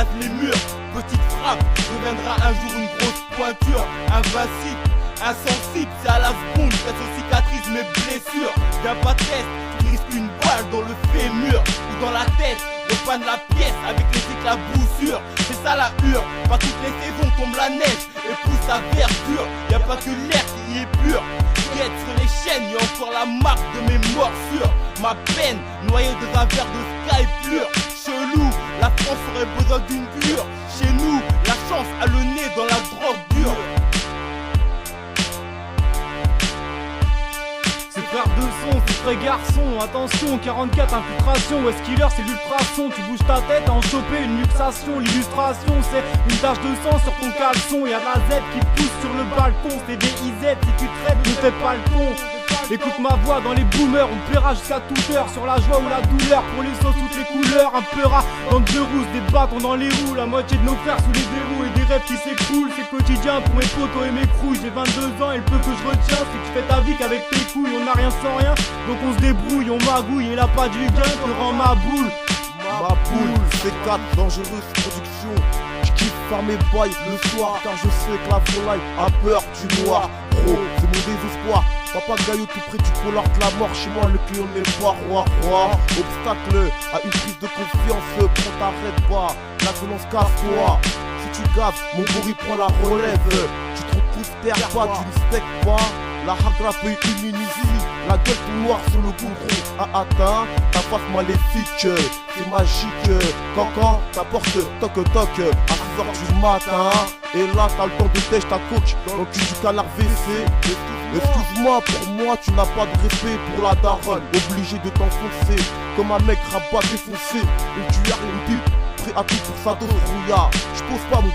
rase les murs. Petite frappe deviendra un jour une grosse pointure. Invincible, insensible, c'est à la seconde qu'elle se cicatrise mes blessures. Viens pas test, tu risques une balle dans le fémur ou dans la tête. Repanne la pièce avec les éclaboussures. C'est ça la hure, pas toutes les saisons tombe la neige et pousse la verdure. Y'a pas que l'air qui est pur. Guette sur les chaînes, y'a encore la marque de mes morsures. Ma peine, noyée dans un verre de sky pur. Chelou, la France aurait besoin d'une cure. Chez nous, la chance a le nez dans la drogue dure. C'est frère de son, c'est frère garçon, attention, 44 infiltration, West Killer c'est l'ultrason, tu bouges ta tête à en choper une luxation, l'illustration c'est une tache de sang sur ton caleçon, y'a de la Z qui pousse sur le balcon, c'est des IZ, si tu traites ne fais pas le con. Écoute ma voix dans les boomers, on plaira jusqu'à toute heure. Sur la joie ou la douleur, pour les sauces toutes les couleurs. Un peu rat dans le deux rousses, des bâtons dans les roues. La moitié de nos frères sous les verrous et des rêves qui s'écroulent. C'est quotidien pour mes potos et mes crews. J'ai 22 ans et le peu que je retiens c'est que tu fais ta vie qu'avec tes couilles. On n'a rien sans rien, donc on se débrouille, on magouille. Et là pas du gain te rend ma boule. Ma boule, C4, dangereuse production. J'kiffe faire mes bails le soir, car je sais que la volaille a peur du noir. Gros, c'est mon désespoir. Papa Gaillot tout près du couloir de la mort. Chez moi le client n'est pas roi. Obstacle à une prise de confiance. Prends t'arrête pas, la violence casse-toi. Si tu gaves, mon bourri prend la relève. Tu te retrouves terre pas, tu ne steak pas. La hagra peut immuniser. La gueule tout noire sur le goudron a atteint ta face maléfique. C'est magique. Quand ta porte toc toc à 6h du matin. Et là t'as le temps de tèche ta coach dans le cul du canard WC. Excuse-moi, pour moi tu n'as pas de respect pour la daronne. Obligé de t'enfoncer comme un mec rabat défoncé. Une tueur et une pipe, prêt à tout pour sa dose rouillard. J'pose pas mon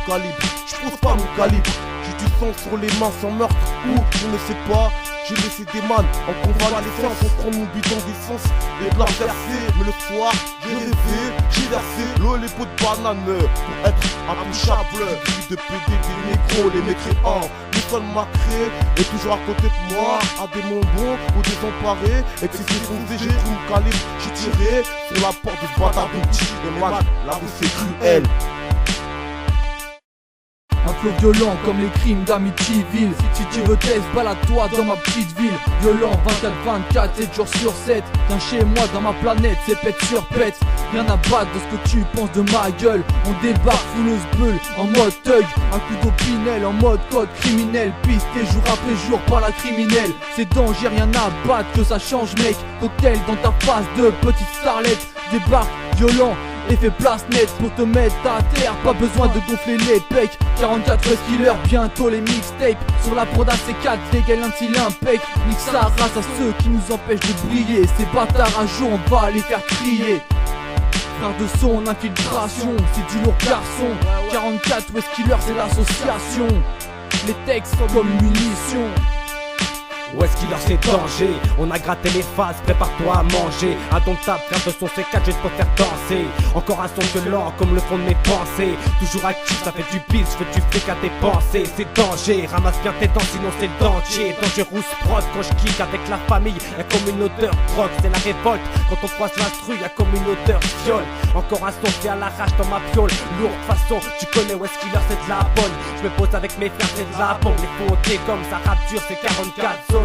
calibre, j'ai du sang sur les mains sans meurtre ou je ne sais pas. J'ai laissé des man en convalescence. On prend mon bidon d'essence et de la verser. Mais le soir, j'ai rêvé, j'ai versé l'eau et les pots de banane pour être intouchable. De PD des négros, les mécréants. L'école m'a créé et toujours à côté de moi. À des bonbons ou désemparés. Et que si c'est foncé, j'ai pris mon calibre. J'ai tiré sur la porte du bâtard de petit. Et man, la rue c'est cruel. Un flow violent comme les crimes d'Amityville. Si tu veux test, balade-toi dans ma petite ville. Violent 24-24, 7 jours sur 7. Viens chez moi dans ma planète, c'est pète sur pète. Rien à battre de ce que tu penses de ma gueule. On débarque fouleuse bulle, en mode thug. Un coup d'opinel, en mode code criminel. Pisté jour après jour par la criminelle. C'est danger, rien à battre, que ça change mec. Cocktail dans ta face de petite starlette. Débarque violent et fais place nette pour te mettre à terre. Pas besoin de gonfler les pecs. 44 West Killer, bientôt les mixtapes. Sur la prod C4, dégaine un style impec. Nique sa race à ceux qui nous empêchent de briller. Ces bâtards un jour on va les faire crier. Frère de son, infiltration, c'est du lourd garçon. 44 West Killer, c'est l'association. Les textes comme munitions. West Killer c'est danger, on a gratté les faces, prépare-toi à manger. Indomptable, frère de son C4, je vais te faire danser. Encore un son violent comme le fond de mes pensées. Toujours actif, ça fait du bis, je fais du fric à dépenser. C'est danger, ramasse bien tes dents sinon c'est le dentier. Dangerous prod quand je kick avec la famille. Y'a comme une odeur drogue, c'est la révolte. Quand on croise l'instru, y'a comme une odeur viol. Encore un son fait à l'arrache dans ma piole. Lourde façon, tu connais West Killer c'est de la bonne. Je me pose avec mes frères, c'est de la bombe. Les fontés comme ça rap dur, c'est 44 zones.